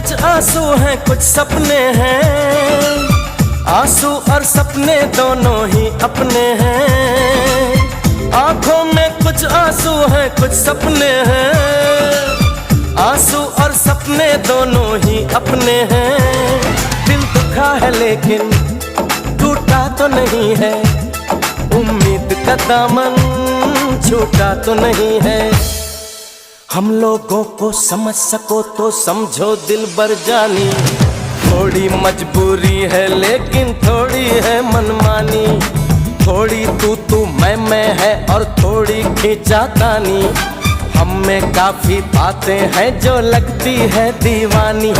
कुछ आंसू हैं कुछ सपने हैं, आंसू और सपने दोनों ही अपने हैं। आंखों में कुछ आंसू हैं कुछ सपने हैं, आंसू और सपने दोनों ही अपने हैं। दिल दुखा है लेकिन टूटा तो नहीं है, उम्मीद का दामन छूटा तो नहीं है। हम लोगों को समझ सको तो समझो दिलबर जानी, थोड़ी मजबूरी है लेकिन थोड़ी है मनमानी। थोड़ी तू मैं है और थोड़ी खींचातानी, हम में काफी बातें हैं जो लगती है दीवानी।